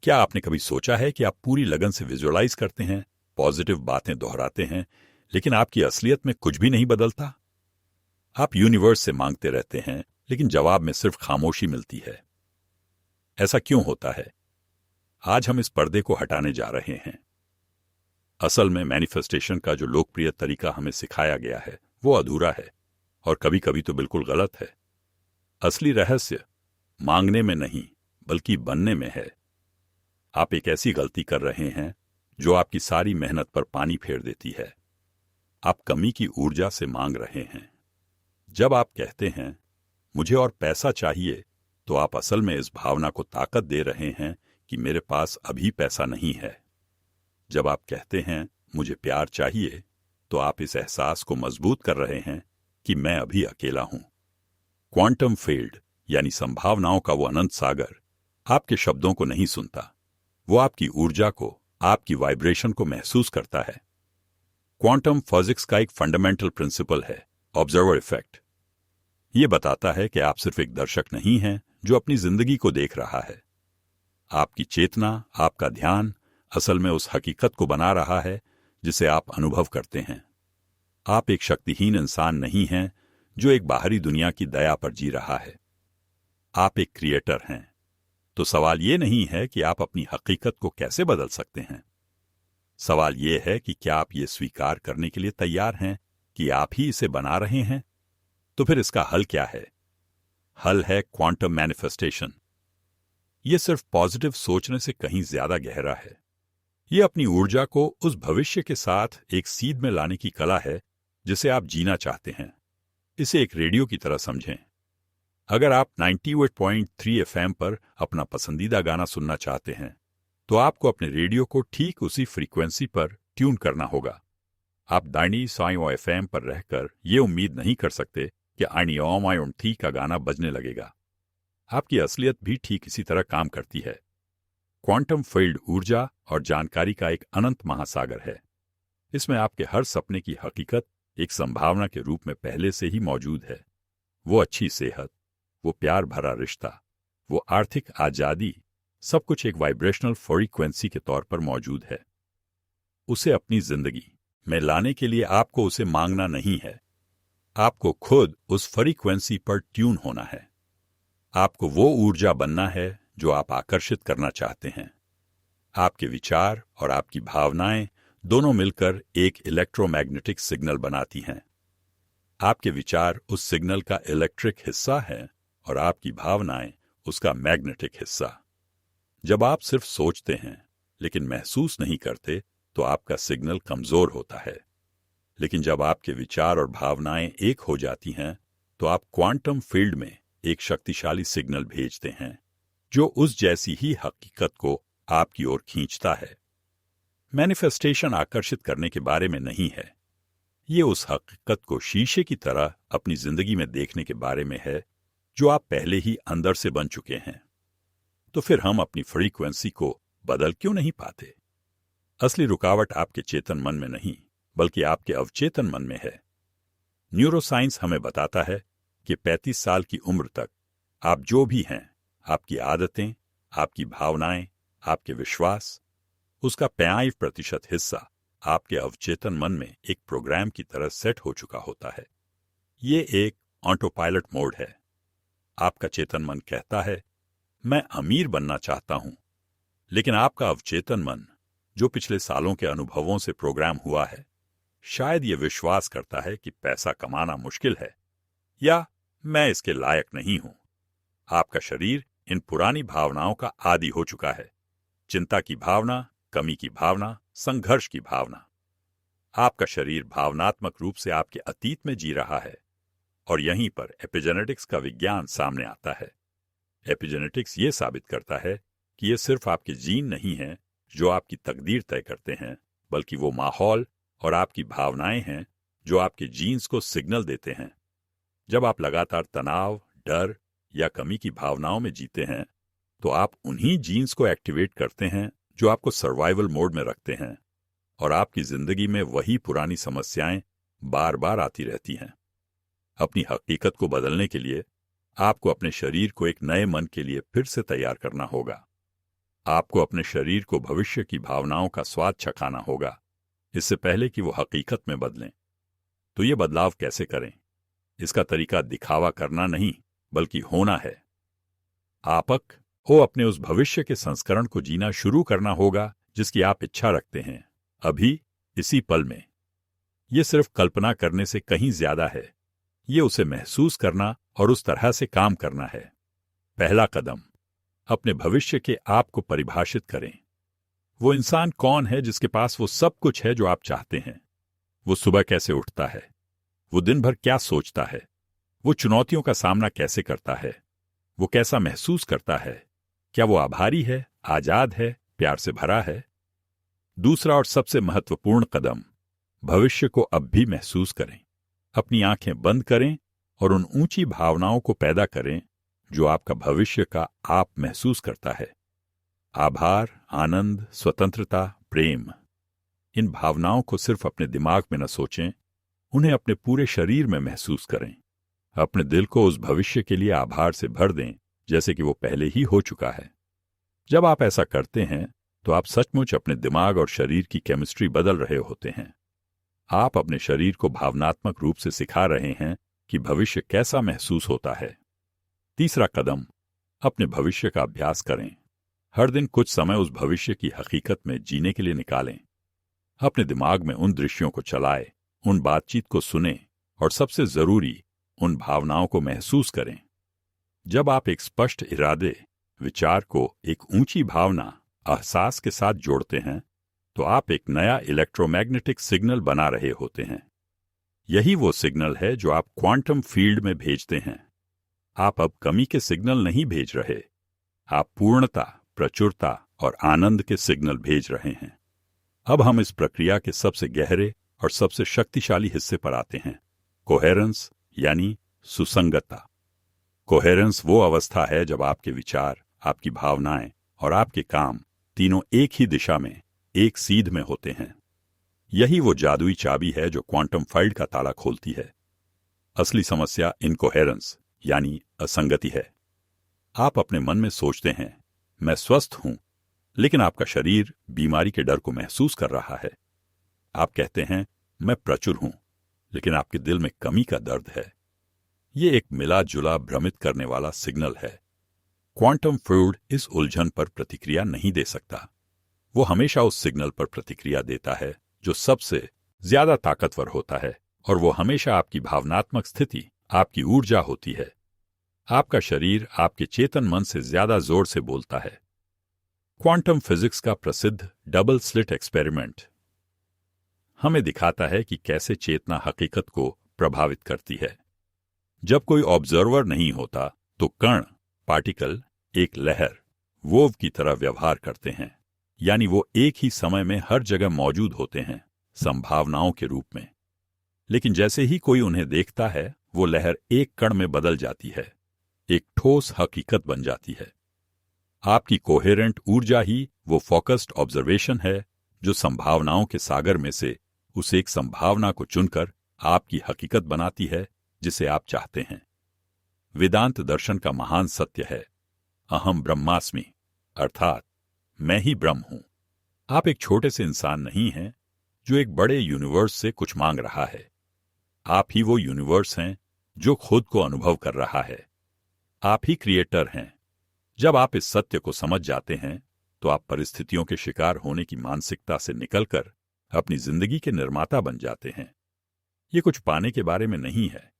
क्या आपने कभी सोचा है कि आप पूरी लगन से विजुअलाइज करते हैं, पॉजिटिव बातें दोहराते हैं, लेकिन आपकी असलियत में कुछ भी नहीं बदलता? आप यूनिवर्स से मांगते रहते हैं, लेकिन जवाब में सिर्फ खामोशी मिलती है। ऐसा क्यों होता है? आज हम इस पर्दे को हटाने जा रहे हैं। असल में मैनिफेस्टेशन का जो लोकप्रिय तरीका हमें सिखाया गया है वो अधूरा है और कभी कभी तो बिल्कुल गलत है। असली रहस्य मांगने में नहीं बल्कि बनने में है। आप एक ऐसी गलती कर रहे हैं जो आपकी सारी मेहनत पर पानी फेर देती है। आप कमी की ऊर्जा से मांग रहे हैं। जब आप कहते हैं मुझे और पैसा चाहिए, तो आप असल में इस भावना को ताकत दे रहे हैं कि मेरे पास अभी पैसा नहीं है। जब आप कहते हैं मुझे प्यार चाहिए, तो आप इस एहसास को मजबूत कर रहे हैं कि मैं अभी अकेला हूं। क्वांटम फील्ड यानी संभावनाओं का वो अनंत सागर आपके शब्दों को नहीं सुनता, वो आपकी ऊर्जा को, आपकी वाइब्रेशन को महसूस करता है। क्वांटम फिजिक्स का एक फंडामेंटल प्रिंसिपल है ऑब्जर्वर इफेक्ट। ये बताता है कि आप सिर्फ एक दर्शक नहीं हैं जो अपनी जिंदगी को देख रहा है। आपकी चेतना, आपका ध्यान असल में उस हकीकत को बना रहा है जिसे आप अनुभव करते हैं। आप एक शक्तिहीन इंसान नहीं हैं जो एक बाहरी दुनिया की दया पर जी रहा है। आप एक क्रिएटर हैं। तो सवाल ये नहीं है कि आप अपनी हकीकत को कैसे बदल सकते हैं। सवाल ये है कि क्या आप ये स्वीकार करने के लिए तैयार हैं कि आप ही इसे बना रहे हैं। तो फिर इसका हल क्या है? हल है क्वांटम मैनिफेस्टेशन। यह सिर्फ पॉजिटिव सोचने से कहीं ज्यादा गहरा है। यह अपनी ऊर्जा को उस भविष्य के साथ एक सीध में लाने की कला है जिसे आप जीना चाहते हैं। इसे एक रेडियो की तरह समझें। अगर आप 98.3 FM पर अपना पसंदीदा गाना सुनना चाहते हैं, तो आपको अपने रेडियो को ठीक उसी फ्रीक्वेंसी पर ट्यून करना होगा। आप 90.5 FM पर रहकर यह उम्मीद नहीं कर सकते कि 90.3 का गाना बजने लगेगा। आपकी असलियत भी ठीक इसी तरह काम करती है। क्वांटम फील्ड ऊर्जा और जानकारी का एक अनंत महासागर है। इसमें आपके हर सपने की हकीकत एक संभावना के रूप में पहले से ही मौजूद है। वो अच्छी सेहत, वो प्यार भरा रिश्ता, वो आर्थिक आजादी, सब कुछ एक वाइब्रेशनल फ्रीक्वेंसी के तौर पर मौजूद है। उसे अपनी जिंदगी में लाने के लिए आपको उसे मांगना नहीं है। आपको खुद उस फ्रीक्वेंसी पर ट्यून होना है। आपको वो ऊर्जा बनना है जो आप आकर्षित करना चाहते हैं। आपके विचार और आपकी भावनाएं दोनों मिलकर एक इलेक्ट्रोमैग्नेटिक सिग्नल बनाती हैं। आपके विचार उस सिग्नल का इलेक्ट्रिक हिस्सा है और आपकी भावनाएं उसका मैग्नेटिक हिस्सा। जब आप सिर्फ सोचते हैं लेकिन महसूस नहीं करते, तो आपका सिग्नल कमजोर होता है। लेकिन जब आपके विचार और भावनाएं एक हो जाती हैं, तो आप क्वांटम फील्ड में एक शक्तिशाली सिग्नल भेजते हैं जो उस जैसी ही हकीकत को आपकी ओर खींचता है। मैनिफेस्टेशन आकर्षित करने के बारे में नहीं है। ये उस हकीकत को शीशे की तरह अपनी जिंदगी में देखने के बारे में है जो आप पहले ही अंदर से बन चुके हैं। तो फिर हम अपनी फ्रीक्वेंसी को बदल क्यों नहीं पाते? असली रुकावट आपके चेतन मन में नहीं, बल्कि आपके अवचेतन मन में है। न्यूरोसाइंस हमें बताता है कि 35 साल की उम्र तक आप जो भी हैं, आपकी आदतें, आपकी भावनाएं, आपके विश्वास, उसका 85% हिस्सा आपके अवचेतन मन में एक प्रोग्राम की तरह सेट हो चुका होता है। ये एक ऑटो पायलट मोड है। आपका चेतन मन कहता है मैं अमीर बनना चाहता हूं, लेकिन आपका अवचेतन मन, जो पिछले सालों के अनुभवों से प्रोग्राम हुआ है, शायद ये विश्वास करता है कि पैसा कमाना मुश्किल है या मैं इसके लायक नहीं हूं। आपका शरीर इन पुरानी भावनाओं का आदी हो चुका है। चिंता की भावना, कमी की भावना, संघर्ष की भावना। आपका शरीर भावनात्मक रूप से आपके अतीत में जी रहा है और यहीं पर एपिजेनेटिक्स का विज्ञान सामने आता है। एपिजेनेटिक्स ये साबित करता है कि ये सिर्फ आपके जीन नहीं हैं जो आपकी तकदीर तय करते हैं, बल्कि वो माहौल और आपकी भावनाएं हैं जो आपके जीन्स को सिग्नल देते हैं। जब आप लगातार तनाव, डर या कमी की भावनाओं में जीते हैं, तो आप उन्हीं जीन्स को एक्टिवेट करते हैं जो आपको सर्वाइवल मोड में रखते हैं और आपकी जिंदगी में वही पुरानी समस्याएं बार बार आती रहती हैं। अपनी हकीकत को बदलने के लिए आपको अपने शरीर को एक नए मन के लिए फिर से तैयार करना होगा। आपको अपने शरीर को भविष्य की भावनाओं का स्वाद चखाना होगा, इससे पहले कि वो हकीकत में बदलें। तो ये बदलाव कैसे करें? इसका तरीका दिखावा करना नहीं, बल्कि होना है। आपक को अपने उस भविष्य के संस्करण को जीना शुरू करना होगा जिसकी आप इच्छा रखते हैं, अभी, इसी पल में। ये सिर्फ कल्पना करने से कहीं ज्यादा है। ये उसे महसूस करना और उस तरह से काम करना है। पहला कदम, अपने भविष्य के आप को परिभाषित करें। वो इंसान कौन है जिसके पास वो सब कुछ है जो आप चाहते हैं? वो सुबह कैसे उठता है? वो दिन भर क्या सोचता है? वो चुनौतियों का सामना कैसे करता है? वो कैसा महसूस करता है? क्या वो आभारी है, आजाद है, प्यार से भरा है? दूसरा और सबसे महत्वपूर्ण कदम, भविष्य को अब भी महसूस करें। अपनी आंखें बंद करें और उन ऊंची भावनाओं को पैदा करें जो आपका भविष्य का आप महसूस करता है। आभार, आनंद, स्वतंत्रता, प्रेम। इन भावनाओं को सिर्फ अपने दिमाग में न सोचें, उन्हें अपने पूरे शरीर में महसूस करें। अपने दिल को उस भविष्य के लिए आभार से भर दें जैसे कि वो पहले ही हो चुका है। जब आप ऐसा करते हैं तो आप सचमुच अपने दिमाग और शरीर की केमिस्ट्री बदल रहे होते हैं। आप अपने शरीर को भावनात्मक रूप से सिखा रहे हैं कि भविष्य कैसा महसूस होता है। तीसरा कदम, अपने भविष्य का अभ्यास करें। हर दिन कुछ समय उस भविष्य की हकीकत में जीने के लिए निकालें। अपने दिमाग में उन दृश्यों को चलाएं, उन बातचीत को सुनें और सबसे जरूरी, उन भावनाओं को महसूस करें। जब आप एक स्पष्ट इरादे, विचार को एक ऊंची भावना, एहसास के साथ जोड़ते हैं तो आप एक नया इलेक्ट्रोमैग्नेटिक सिग्नल बना रहे होते हैं। यही वो सिग्नल है जो आप क्वांटम फील्ड में भेजते हैं। आप अब कमी के सिग्नल नहीं भेज रहे, आप पूर्णता, प्रचुरता और आनंद के सिग्नल भेज रहे हैं। अब हम इस प्रक्रिया के सबसे गहरे और सबसे शक्तिशाली हिस्से पर आते हैं, कोहेरेंस यानी सुसंगतता। कोहेरेंस वो अवस्था है जब आपके विचार, आपकी भावनाएं और आपके काम तीनों एक ही दिशा में, एक सीध में होते हैं। यही वो जादुई चाबी है जो क्वांटम फील्ड का ताला खोलती है। असली समस्या इनकोहेरेंस यानी असंगति है। आप अपने मन में सोचते हैं, मैं स्वस्थ हूं, लेकिन आपका शरीर बीमारी के डर को महसूस कर रहा है। आप कहते हैं, मैं प्रचुर हूं, लेकिन आपके दिल में कमी का दर्द है। ये एक मिला जुला भ्रमित करने वाला सिग्नल है। क्वांटम फील्ड इस उलझन पर प्रतिक्रिया नहीं दे सकता। वो हमेशा उस सिग्नल पर प्रतिक्रिया देता है जो सबसे ज्यादा ताकतवर होता है, और वो हमेशा आपकी भावनात्मक स्थिति, आपकी ऊर्जा होती है। आपका शरीर आपके चेतन मन से ज्यादा जोर से बोलता है। क्वांटम फिजिक्स का प्रसिद्ध डबल स्लिट एक्सपेरिमेंट हमें दिखाता है कि कैसे चेतना हकीकत को प्रभावित करती है। जब कोई ऑब्जर्वर नहीं होता तो कण, पार्टिकल, एक लहर, वोव की तरह व्यवहार करते हैं, यानी वो एक ही समय में हर जगह मौजूद होते हैं, संभावनाओं के रूप में। लेकिन जैसे ही कोई उन्हें देखता है, वो लहर एक कण में बदल जाती है, एक ठोस हकीकत बन जाती है। आपकी कोहेरेंट ऊर्जा ही वो फोकस्ड ऑब्जर्वेशन है जो संभावनाओं के सागर में से उस एक संभावना को चुनकर आपकी हकीकत बनाती है जिसे आप चाहते हैं। वेदांत दर्शन का महान सत्य है, अहम ब्रह्मास्मि, अर्थात मैं ही ब्रह्म हूं। आप एक छोटे से इंसान नहीं हैं जो एक बड़े यूनिवर्स से कुछ मांग रहा है। आप ही वो यूनिवर्स हैं जो खुद को अनुभव कर रहा है। आप ही क्रिएटर हैं। जब आप इस सत्य को समझ जाते हैं तो आप परिस्थितियों के शिकार होने की मानसिकता से निकलकर अपनी जिंदगी के निर्माता बन जाते हैं। ये कुछ पाने के बारे में नहीं है,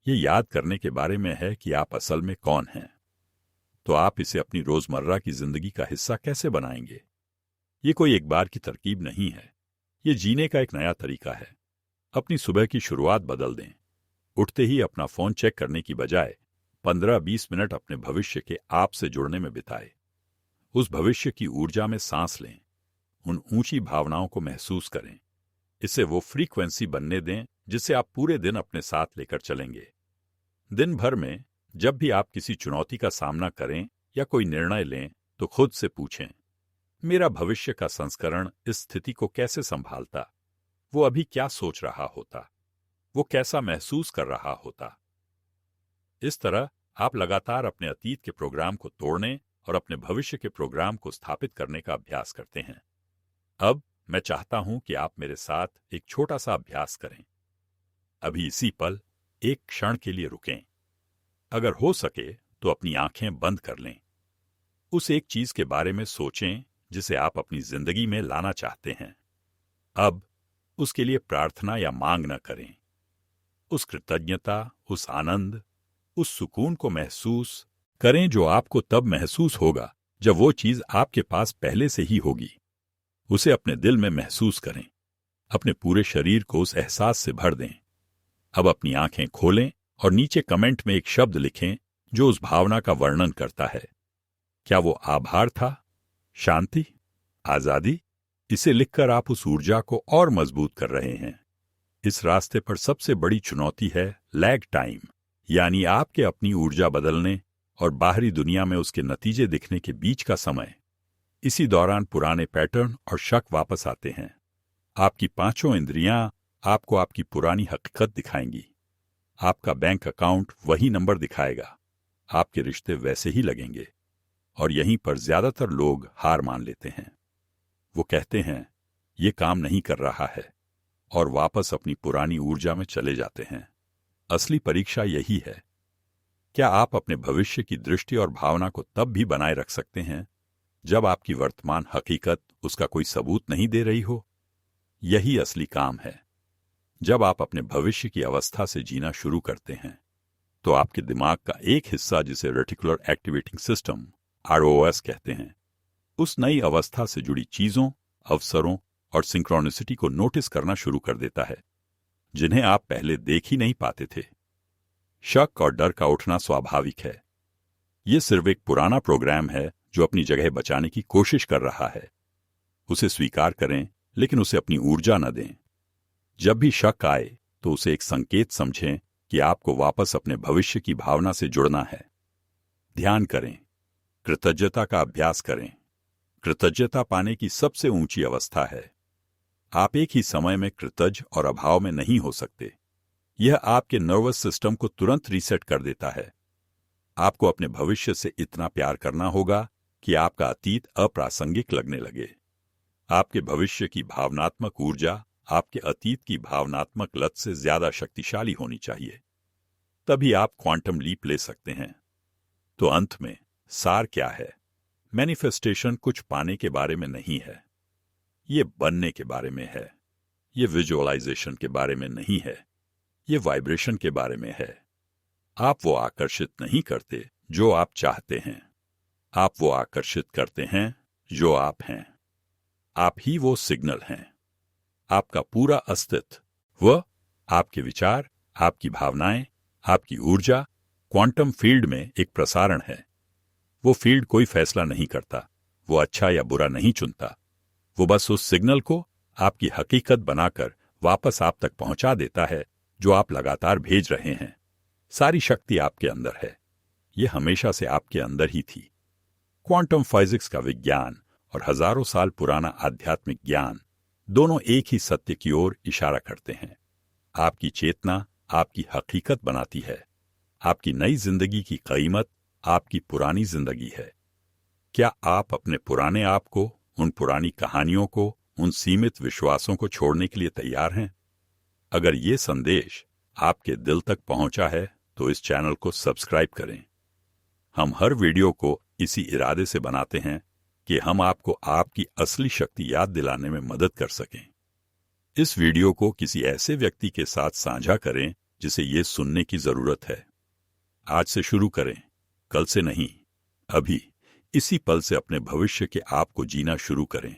ये याद करने के बारे में है कि आप असल में कौन हैं। तो आप इसे अपनी रोजमर्रा की जिंदगी का हिस्सा कैसे बनाएंगे? ये कोई एक बार की तरकीब नहीं है, ये जीने का एक नया तरीका है। अपनी सुबह की शुरुआत बदल दें। उठते ही अपना फोन चेक करने की बजाय 15-20 मिनट अपने भविष्य के आप से जुड़ने में बिताए। उस भविष्य की ऊर्जा में सांस लें, उन ऊंची भावनाओं को महसूस करें। इसे वो फ्रीक्वेंसी बनने दें जिसे आप पूरे दिन अपने साथ लेकर चलेंगे। दिन भर में जब भी आप किसी चुनौती का सामना करें या कोई निर्णय लें तो खुद से पूछें, मेरा भविष्य का संस्करण इस स्थिति को कैसे संभालता? वो अभी क्या सोच रहा होता? वो कैसा महसूस कर रहा होता? इस तरह आप लगातार अपने अतीत के प्रोग्राम को तोड़ने और अपने भविष्य के प्रोग्राम को स्थापित करने का अभ्यास करते हैं। अब मैं चाहता हूं कि आप मेरे साथ एक छोटा सा अभ्यास करें। अभी इसी पल एक क्षण के लिए रुकें। अगर हो सके तो अपनी आंखें बंद कर लें। उस एक चीज के बारे में सोचें जिसे आप अपनी जिंदगी में लाना चाहते हैं। अब उसके लिए प्रार्थना या मांग न करें। उस कृतज्ञता, उस आनंद, उस सुकून को महसूस करें जो आपको तब महसूस होगा जब वो चीज आपके पास पहले से ही होगी। उसे अपने दिल में महसूस करें। अपने पूरे शरीर को उस एहसास से भर दें। अब अपनी आंखें खोलें और नीचे कमेंट में एक शब्द लिखें जो उस भावना का वर्णन करता है। क्या वो आभार था, शांति, आजादी? इसे लिखकर आप उस ऊर्जा को और मजबूत कर रहे हैं। इस रास्ते पर सबसे बड़ी चुनौती है लैग टाइम, यानी आपके अपनी ऊर्जा बदलने और बाहरी दुनिया में उसके नतीजे दिखने के बीच का समय। इसी दौरान पुराने पैटर्न और शक वापस आते हैं। आपकी पांचों इंद्रियां आपको आपकी पुरानी हकीकत दिखाएंगी। आपका बैंक अकाउंट वही नंबर दिखाएगा। आपके रिश्ते वैसे ही लगेंगे। और यहीं पर ज्यादातर लोग हार मान लेते हैं। वो कहते हैं ये काम नहीं कर रहा है और वापस अपनी पुरानी ऊर्जा में चले जाते हैं। असली परीक्षा यही है। क्या आप अपने भविष्य की दृष्टि और भावना को तब भी बनाए रख सकते हैं जब आपकी वर्तमान हकीकत उसका कोई सबूत नहीं दे रही हो? यही असली काम है। जब आप अपने भविष्य की अवस्था से जीना शुरू करते हैं तो आपके दिमाग का एक हिस्सा, जिसे रेटिकुलर एक्टिवेटिंग सिस्टम ROS कहते हैं, उस नई अवस्था से जुड़ी चीजों, अवसरों और सिंक्रोनिसिटी को नोटिस करना शुरू कर देता है जिन्हें आप पहले देख ही नहीं पाते थे। शक और डर का उठना स्वाभाविक है। यह सिर्फ एक पुराना प्रोग्राम है जो अपनी जगह बचाने की कोशिश कर रहा है। उसे स्वीकार करें, लेकिन उसे अपनी ऊर्जा न दें। जब भी शक आए तो उसे एक संकेत समझें कि आपको वापस अपने भविष्य की भावना से जुड़ना है। ध्यान करें, कृतज्ञता का अभ्यास करें। कृतज्ञता पाने की सबसे ऊंची अवस्था है। आप एक ही समय में कृतज्ञ और अभाव में नहीं हो सकते। यह आपके नर्वस सिस्टम को तुरंत रीसेट कर देता है। आपको अपने भविष्य से इतना प्यार करना होगा कि आपका अतीत अप्रासंगिक लगने लगे। आपके भविष्य की भावनात्मक ऊर्जा आपके अतीत की भावनात्मक लत से ज्यादा शक्तिशाली होनी चाहिए। तभी आप क्वांटम लीप ले सकते हैं। तो अंत में सार क्या है? मैनिफेस्टेशन कुछ पाने के बारे में नहीं है। ये बनने के बारे में है। ये विजुअलाइजेशन के बारे में नहीं है। ये वाइब्रेशन के बारे में है। आप वो आकर्षित नहीं करते जो आप चाहते हैं। आप वो आकर्षित करते हैं जो आप हैं। आप ही वो सिग्नल हैं। आपका पूरा अस्तित्व, वह आपके विचार, आपकी भावनाएं, आपकी ऊर्जा क्वांटम फील्ड में एक प्रसारण है। वो फील्ड कोई फैसला नहीं करता। वो अच्छा या बुरा नहीं चुनता। वो बस उस सिग्नल को आपकी हकीकत बनाकर वापस आप तक पहुंचा देता है जो आप लगातार भेज रहे हैं। सारी शक्ति आपके अंदर है। यह हमेशा से आपके अंदर ही थी। क्वांटम फिजिक्स का विज्ञान और हजारों साल पुराना आध्यात्मिक ज्ञान दोनों एक ही सत्य की ओर इशारा करते हैं। आपकी चेतना आपकी हकीकत बनाती है। आपकी नई जिंदगी की कीमत आपकी पुरानी जिंदगी है। क्या आप अपने पुराने आप को, उन पुरानी कहानियों को, उन सीमित विश्वासों को छोड़ने के लिए तैयार हैं? अगर ये संदेश आपके दिल तक पहुंचा है तो इस चैनल को सब्सक्राइब करें। हम हर वीडियो को इसी इरादे से बनाते हैं कि हम आपको आपकी असली शक्ति याद दिलाने में मदद कर सकें। इस वीडियो को किसी ऐसे व्यक्ति के साथ साझा करें जिसे ये सुनने की जरूरत है। आज से शुरू करें, कल से नहीं। अभी इसी पल से अपने भविष्य के आप को जीना शुरू करें।